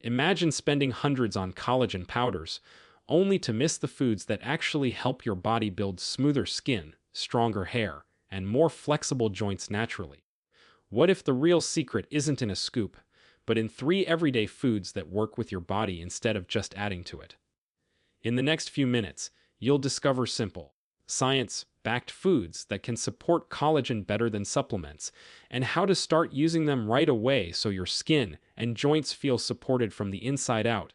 Imagine spending hundreds on collagen powders, only to miss the foods that actually help your body build smoother skin, stronger hair, and more flexible joints naturally. What if the real secret isn't in a scoop, but in three everyday foods that work with your body instead of just adding to it? In the next few minutes, you'll discover simple, science backed foods that can support collagen better than supplements, and how to start using them right away so your skin and joints feel supported from the inside out.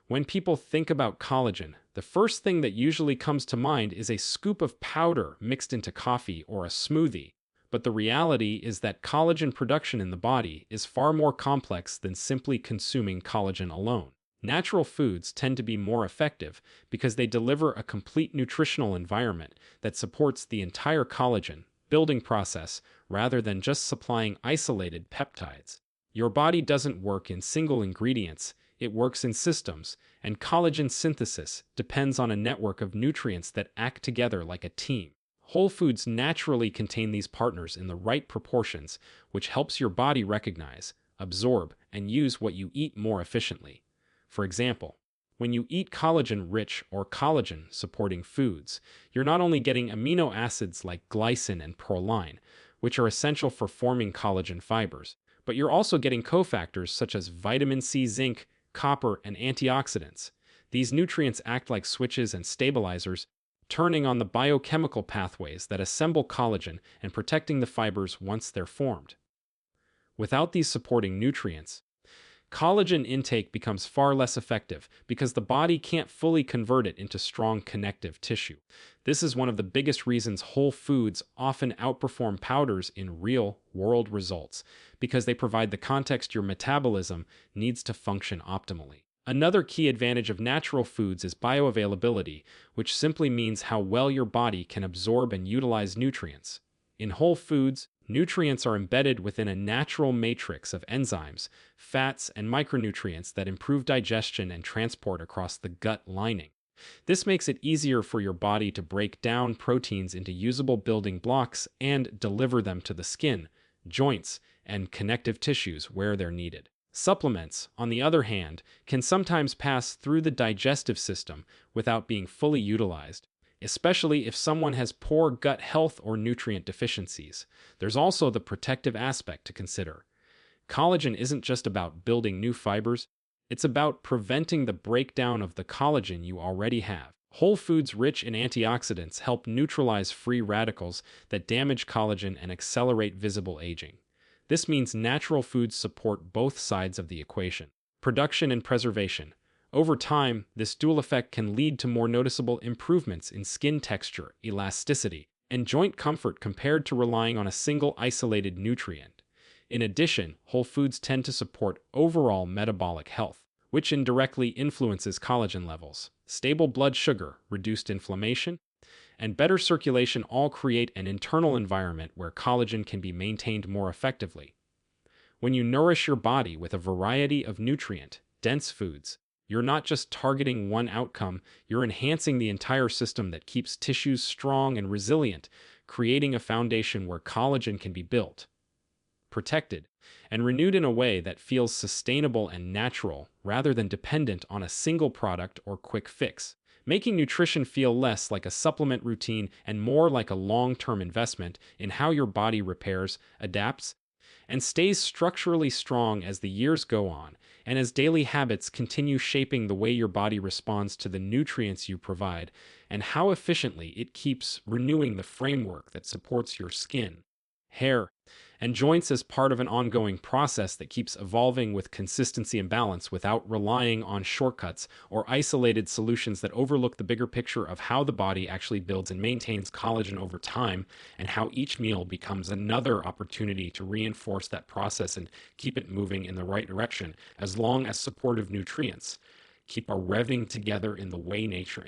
When people think about collagen, the first thing that usually comes to mind is a scoop of powder mixed into coffee or a smoothie. But the reality is that collagen production in the body is far more complex than simply consuming collagen alone. Natural foods tend to be more effective because they deliver a complete nutritional environment that supports the entire collagen building process rather than just supplying isolated peptides. Your body doesn't work in single ingredients, it works in systems, and collagen synthesis depends on a network of nutrients that act together like a team. Whole foods naturally contain these partners in the right proportions, which helps your body recognize, absorb, and use what you eat more efficiently. For example, when you eat collagen-rich or collagen-supporting foods, you're not only getting amino acids like glycine and proline, which are essential for forming collagen fibers, but you're also getting cofactors such as vitamin C, zinc, copper, and antioxidants. These nutrients act like switches and stabilizers, turning on the biochemical pathways that assemble collagen and protecting the fibers once they're formed. Without these supporting nutrients, collagen intake becomes far less effective because the body can't fully convert it into strong connective tissue. This is one of the biggest reasons whole foods often outperform powders in real-world results, because they provide the context your metabolism needs to function optimally. Another key advantage of natural foods is bioavailability, which simply means how well your body can absorb and utilize nutrients. In whole foods, nutrients are embedded within a natural matrix of enzymes, fats, and micronutrients that improve digestion and transport across the gut lining. This makes it easier for your body to break down proteins into usable building blocks and deliver them to the skin, joints, and connective tissues where they're needed. Supplements, on the other hand, can sometimes pass through the digestive system without being fully utilized, especially if someone has poor gut health or nutrient deficiencies. There's also the protective aspect to consider. Collagen isn't just about building new fibers, it's about preventing the breakdown of the collagen you already have. Whole foods rich in antioxidants help neutralize free radicals that damage collagen and accelerate visible aging. This means natural foods support both sides of the equation. Production and preservation. Over time, this dual effect can lead to more noticeable improvements in skin texture, elasticity, and joint comfort compared to relying on a single isolated nutrient. In addition, whole foods tend to support overall metabolic health, which indirectly influences collagen levels. Stable blood sugar, reduced inflammation, and better circulation all create an internal environment where collagen can be maintained more effectively. When you nourish your body with a variety of nutrient-dense foods, you're not just targeting one outcome, you're enhancing the entire system that keeps tissues strong and resilient, creating a foundation where collagen can be built, protected, and renewed in a way that feels sustainable and natural rather than dependent on a single product or quick fix, making nutrition feel less like a supplement routine and more like a long-term investment in how your body repairs, adapts, and stays structurally strong as the years go on, and as daily habits continue shaping the way your body responds to the nutrients you provide, and how efficiently it keeps renewing the framework that supports your skin, hair, and joints as part of an ongoing process that keeps evolving with consistency and balance without relying on shortcuts or isolated solutions that overlook the bigger picture of how the body actually builds and maintains collagen over time, and how each meal becomes another opportunity to reinforce that process and keep it moving in the right direction, as long as supportive nutrients keep our revving together in the way nature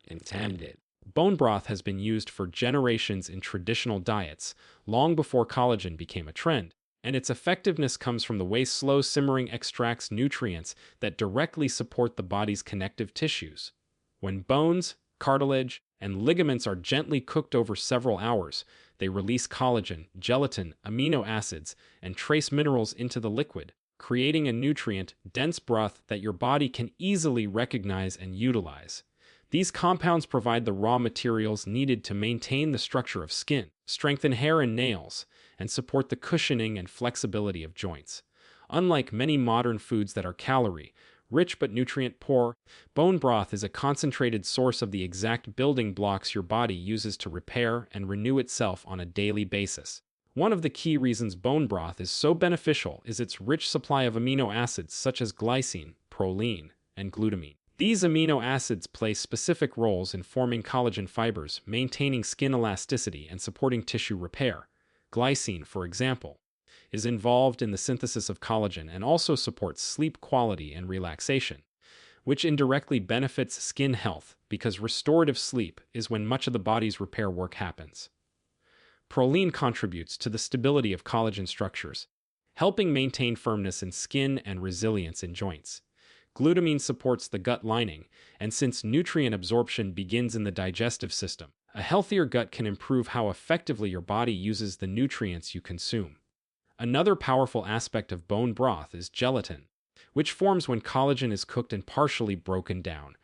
intended. Bone broth has been used for generations in traditional diets, long before collagen became a trend, and its effectiveness comes from the way slow simmering extracts nutrients that directly support the body's connective tissues. When bones, cartilage, and ligaments are gently cooked over several hours, they release collagen, gelatin, amino acids, and trace minerals into the liquid. creating a nutrient-dense broth that your body can easily recognize and utilize. These compounds provide the raw materials needed to maintain the structure of skin, strengthen hair and nails, and support the cushioning and flexibility of joints. Unlike many modern foods that are calorie-rich but nutrient-poor, bone broth is a concentrated source of the exact building blocks your body uses to repair and renew itself on a daily basis. One of the key reasons bone broth is so beneficial is its rich supply of amino acids such as glycine, proline, and glutamine. These amino acids play specific roles in forming collagen fibers, maintaining skin elasticity, and supporting tissue repair. Glycine, for example, is involved in the synthesis of collagen and also supports sleep quality and relaxation, which indirectly benefits skin health because restorative sleep is when much of the body's repair work happens. Proline contributes to the stability of collagen structures, helping maintain firmness in skin and resilience in joints. Glutamine supports the gut lining, and since nutrient absorption begins in the digestive system, a healthier gut can improve how effectively your body uses the nutrients you consume. Another powerful aspect of bone broth is gelatin, which forms when collagen is cooked and partially broken down.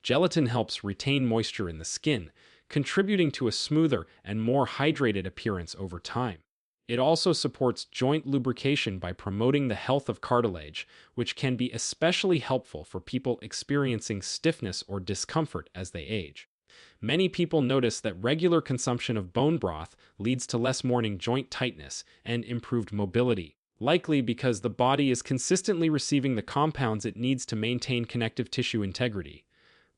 Gelatin helps retain moisture in the skin, contributing to a smoother and more hydrated appearance over time. It also supports joint lubrication by promoting the health of cartilage, which can be especially helpful for people experiencing stiffness or discomfort as they age. Many people notice that regular consumption of bone broth leads to less morning joint tightness and improved mobility, likely because the body is consistently receiving the compounds it needs to maintain connective tissue integrity.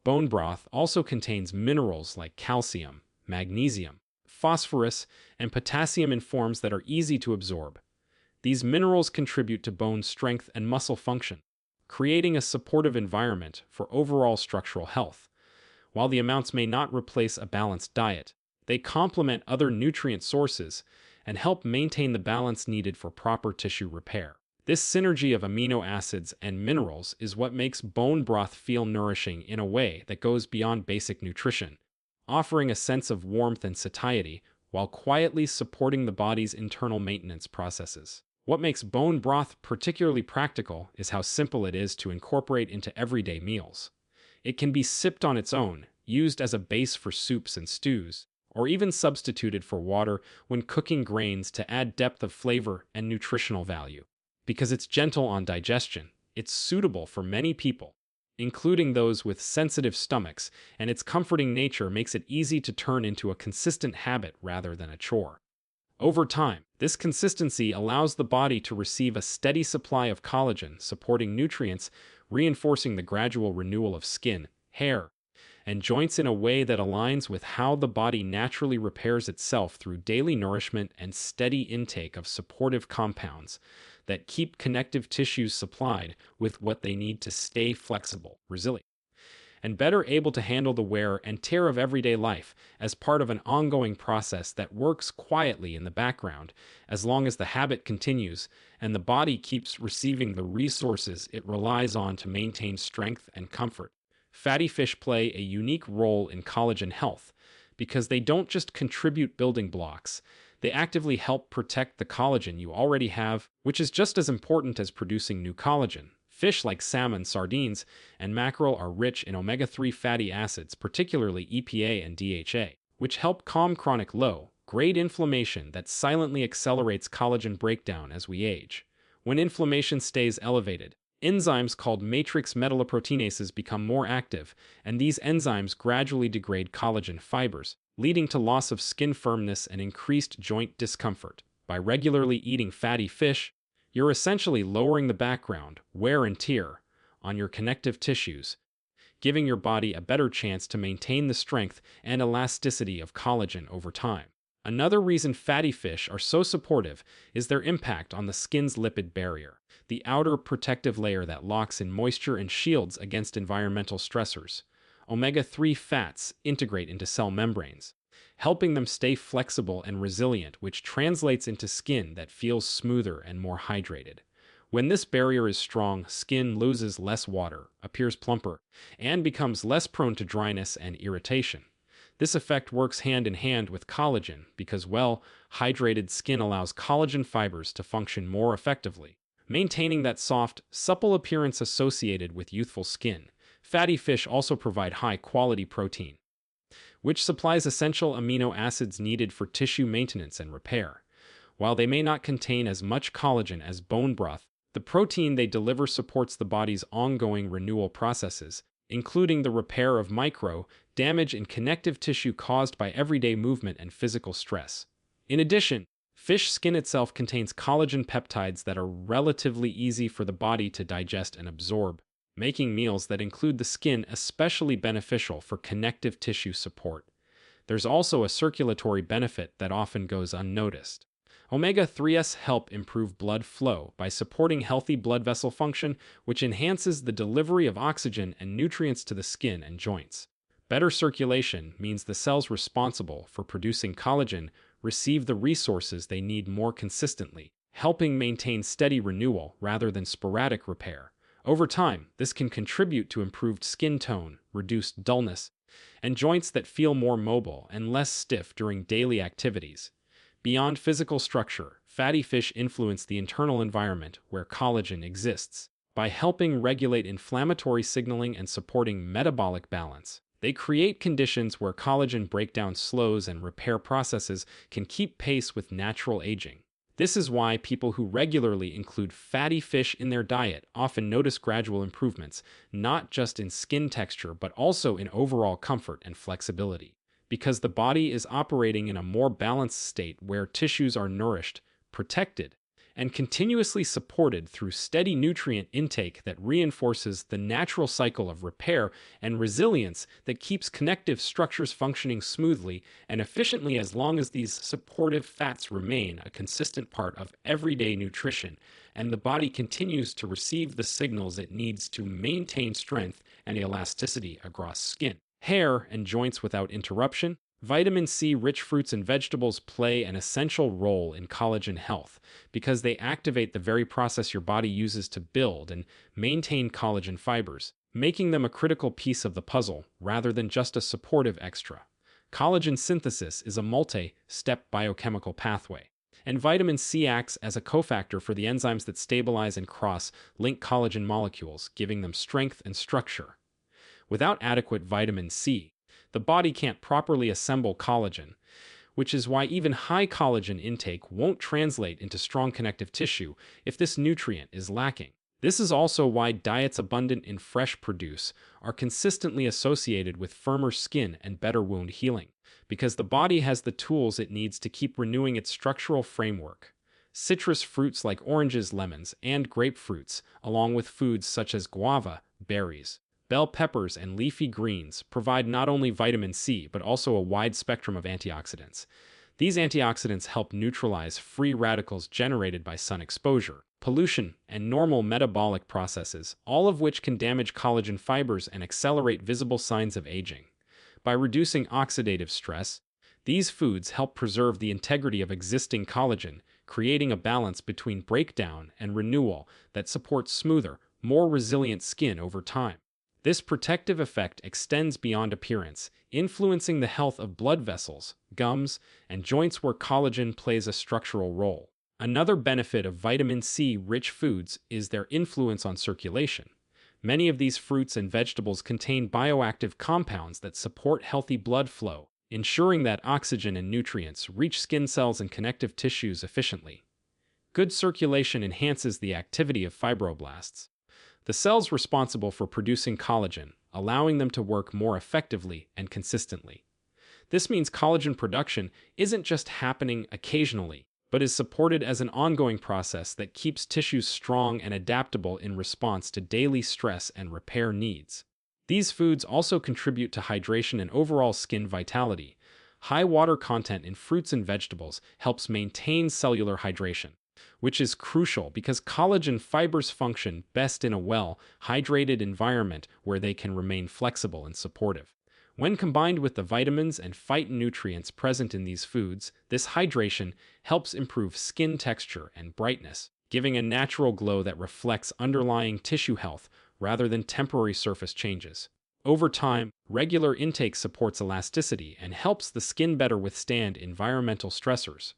Bone broth also contains minerals like calcium, magnesium, phosphorus, and potassium in forms that are easy to absorb. These minerals contribute to bone strength and muscle function, creating a supportive environment for overall structural health. While the amounts may not replace a balanced diet, they complement other nutrient sources and help maintain the balance needed for proper tissue repair. This synergy of amino acids and minerals is what makes bone broth feel nourishing in a way that goes beyond basic nutrition, offering a sense of warmth and satiety while quietly supporting the body's internal maintenance processes. What makes bone broth particularly practical is how simple it is to incorporate into everyday meals. It can be sipped on its own, used as a base for soups and stews, or even substituted for water when cooking grains to add depth of flavor and nutritional value. Because it's gentle on digestion, it's suitable for many people, including those with sensitive stomachs, and its comforting nature makes it easy to turn into a consistent habit rather than a chore. Over time, this consistency allows the body to receive a steady supply of collagen, supporting nutrients, reinforcing the gradual renewal of skin, hair, and joints in a way that aligns with how the body naturally repairs itself through daily nourishment and steady intake of supportive compounds that keep connective tissues supplied with what they need to stay flexible, resilient, and better able to handle the wear and tear of everyday life as part of an ongoing process that works quietly in the background as long as the habit continues and the body keeps receiving the resources it relies on to maintain strength and comfort. Fatty fish play a unique role in collagen health because they don't just contribute building blocks, they actively help protect the collagen you already have, which is just as important as producing new collagen. Fish like salmon, sardines, and mackerel are rich in omega-3 fatty acids, particularly EPA and DHA, which help calm chronic low-grade inflammation that silently accelerates collagen breakdown as we age. When inflammation stays elevated, enzymes called matrix metalloproteinases become more active, and these enzymes gradually degrade collagen fibers, leading to loss of skin firmness and increased joint discomfort. By regularly eating fatty fish, you're essentially lowering the background wear and tear on your connective tissues, giving your body a better chance to maintain the strength and elasticity of collagen over time. Another reason fatty fish are so supportive is their impact on the skin's lipid barrier, the outer protective layer that locks in moisture and shields against environmental stressors. Omega-3 fats integrate into cell membranes, helping them stay flexible and resilient, which translates into skin that feels smoother and more hydrated. When this barrier is strong, skin loses less water, appears plumper, and becomes less prone to dryness and irritation. This effect works hand in hand with collagen because well-hydrated skin allows collagen fibers to function more effectively, maintaining that soft, supple appearance associated with youthful skin. Fatty fish also provide high-quality protein, which supplies essential amino acids needed for tissue maintenance and repair. While they may not contain as much collagen as bone broth, the protein they deliver supports the body's ongoing renewal processes, including the repair of micro, damage in connective tissue caused by everyday movement and physical stress. In addition, fish skin itself contains collagen peptides that are relatively easy for the body to digest and absorb, making meals that include the skin especially beneficial for connective tissue support. There's also a circulatory benefit that often goes unnoticed. Omega-3s help improve blood flow by supporting healthy blood vessel function, which enhances the delivery of oxygen and nutrients to the skin and joints. Better circulation means the cells responsible for producing collagen receive the resources they need more consistently, helping maintain steady renewal rather than sporadic repair. Over time, this can contribute to improved skin tone, reduced dullness, and joints that feel more mobile and less stiff during daily activities. Beyond physical structure, fatty fish influence the internal environment where collagen exists. By helping regulate inflammatory signaling and supporting metabolic balance, they create conditions where collagen breakdown slows and repair processes can keep pace with natural aging. This is why people who regularly include fatty fish in their diet often notice gradual improvements, not just in skin texture but also in overall comfort and flexibility. Because the body is operating in a more balanced state where tissues are nourished, protected, and continuously supported through steady nutrient intake that reinforces the natural cycle of repair and resilience that keeps connective structures functioning smoothly and efficiently. As long as these supportive fats remain a consistent part of everyday nutrition, and the body continues to receive the signals it needs to maintain strength and elasticity across skin, hair, and joints without interruption. Vitamin C-rich fruits and vegetables play an essential role in collagen health because they activate the very process your body uses to build and maintain collagen fibers, making them a critical piece of the puzzle rather than just a supportive extra. Collagen synthesis is a multi-step biochemical pathway, and vitamin C acts as a cofactor for the enzymes that stabilize and cross-link collagen molecules, giving them strength and structure. Without adequate vitamin C, the body can't properly assemble collagen, which is why even high collagen intake won't translate into strong connective tissue if this nutrient is lacking. This is also why diets abundant in fresh produce are consistently associated with firmer skin and better wound healing, because the body has the tools it needs to keep renewing its structural framework. Citrus fruits like oranges, lemons, and grapefruits, along with foods such as guava, berries, bell peppers, and leafy greens provide not only vitamin C but also a wide spectrum of antioxidants. These antioxidants help neutralize free radicals generated by sun exposure, pollution, and normal metabolic processes, all of which can damage collagen fibers and accelerate visible signs of aging. By reducing oxidative stress, these foods help preserve the integrity of existing collagen, creating a balance between breakdown and renewal that supports smoother, more resilient skin over time. This protective effect extends beyond appearance, influencing the health of blood vessels, gums, and joints where collagen plays a structural role. Another benefit of vitamin C-rich foods is their influence on circulation. Many of these fruits and vegetables contain bioactive compounds that support healthy blood flow, ensuring that oxygen and nutrients reach skin cells and connective tissues efficiently. Good circulation enhances the activity of fibroblasts, the cells responsible for producing collagen, allowing them to work more effectively and consistently. This means collagen production isn't just happening occasionally, but is supported as an ongoing process that keeps tissues strong and adaptable in response to daily stress and repair needs. These foods also contribute to hydration and overall skin vitality. High water content in fruits and vegetables helps maintain cellular hydration, which is crucial because collagen fibers function best in a well-hydrated environment where they can remain flexible and supportive. When combined with the vitamins and phytonutrients present in these foods, this hydration helps improve skin texture and brightness, giving a natural glow that reflects underlying tissue health rather than temporary surface changes. Over time, regular intake supports elasticity and helps the skin better withstand environmental stressors.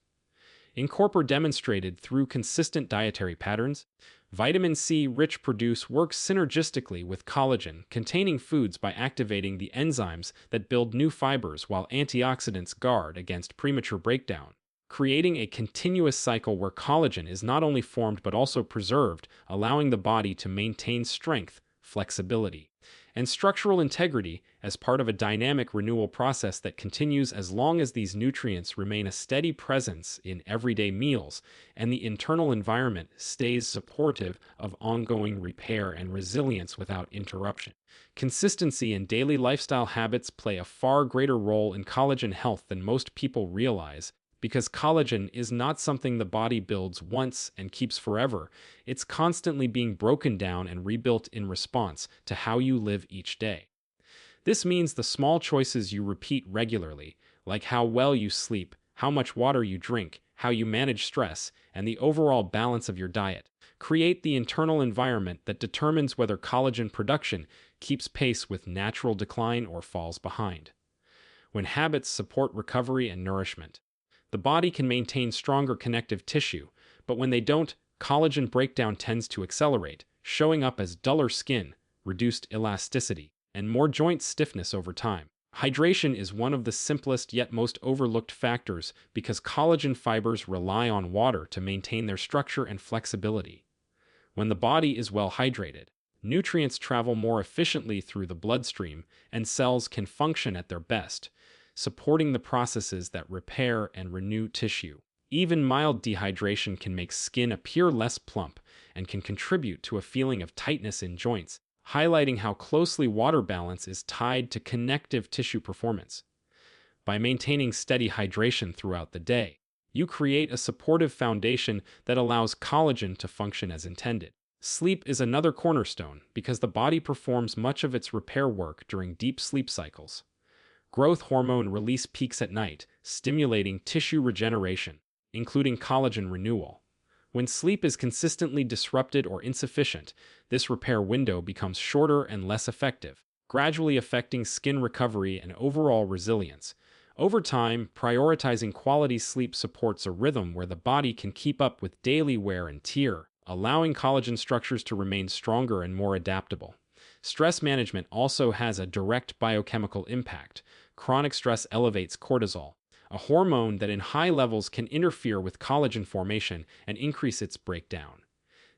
Incorpor demonstrated through consistent dietary patterns, vitamin C rich produce works synergistically with collagen containing foods by activating the enzymes that build new fibers while antioxidants guard against premature breakdown, creating a continuous cycle where collagen is not only formed but also preserved, allowing the body to maintain strength, flexibility, and structural integrity as part of a dynamic renewal process that continues as long as these nutrients remain a steady presence in everyday meals and the internal environment stays supportive of ongoing repair and resilience without interruption. Consistency in daily lifestyle habits play a far greater role in collagen health than most people realize, because collagen is not something the body builds once and keeps forever. It's constantly being broken down and rebuilt in response to how you live each day. This means the small choices you repeat regularly, like how well you sleep, how much water you drink, how you manage stress, and the overall balance of your diet, create the internal environment that determines whether collagen production keeps pace with natural decline or falls behind. When habits support recovery and nourishment, the body can maintain stronger connective tissue, but when they don't, collagen breakdown tends to accelerate, showing up as duller skin, reduced elasticity, and more joint stiffness over time. Hydration is one of the simplest yet most overlooked factors because collagen fibers rely on water to maintain their structure and flexibility. When the body is well hydrated, nutrients travel more efficiently through the bloodstream and cells can function at their best, supporting the processes that repair and renew tissue. Even mild dehydration can make skin appear less plump and can contribute to a feeling of tightness in joints, highlighting how closely water balance is tied to connective tissue performance. By maintaining steady hydration throughout the day, you create a supportive foundation that allows collagen to function as intended. Sleep is another cornerstone because the body performs much of its repair work during deep sleep cycles. Growth hormone release peaks at night, stimulating tissue regeneration, including collagen renewal. When sleep is consistently disrupted or insufficient, this repair window becomes shorter and less effective, gradually affecting skin recovery and overall resilience. Over time, prioritizing quality sleep supports a rhythm where the body can keep up with daily wear and tear, allowing collagen structures to remain stronger and more adaptable. Stress management also has a direct biochemical impact. Chronic stress elevates cortisol, a hormone that in high levels can interfere with collagen formation and increase its breakdown.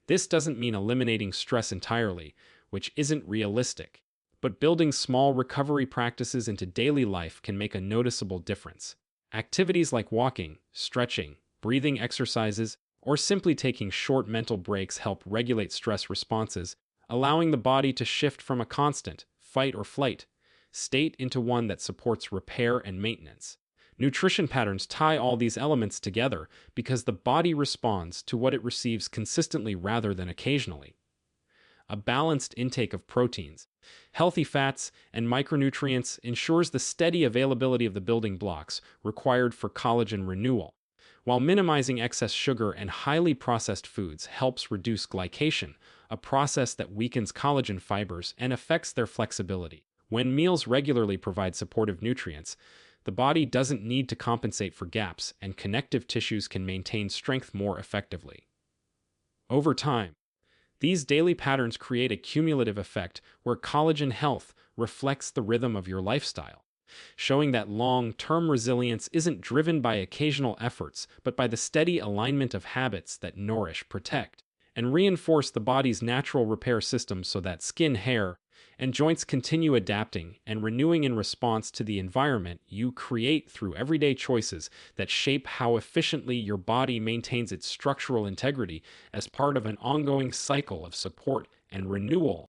This doesn't mean eliminating stress entirely, which isn't realistic, but building small recovery practices into daily life can make a noticeable difference. Activities like walking, stretching, breathing exercises, or simply taking short mental breaks help regulate stress responses, allowing the body to shift from a constant fight or flight state into one that supports repair and maintenance. Nutrition patterns tie all these elements together because the body responds to what it receives consistently rather than occasionally. A balanced intake of proteins, healthy fats, and micronutrients ensures the steady availability of the building blocks required for collagen renewal, while minimizing excess sugar and highly processed foods helps reduce glycation, a process that weakens collagen fibers and affects their flexibility. When meals regularly provide supportive nutrients, the body doesn't need to compensate for gaps, and connective tissues can maintain strength more effectively. Over time, these daily patterns create a cumulative effect where collagen health reflects the rhythm of your lifestyle, showing that long-term resilience isn't driven by occasional efforts, but by the steady alignment of habits that nourish, protect, and reinforce the body's natural repair system so that skin, hair, and joints continue adapting and renewing in response to the environment you create through everyday choices that shape how efficiently your body maintains its structural integrity as part of an ongoing cycle of support and renewal.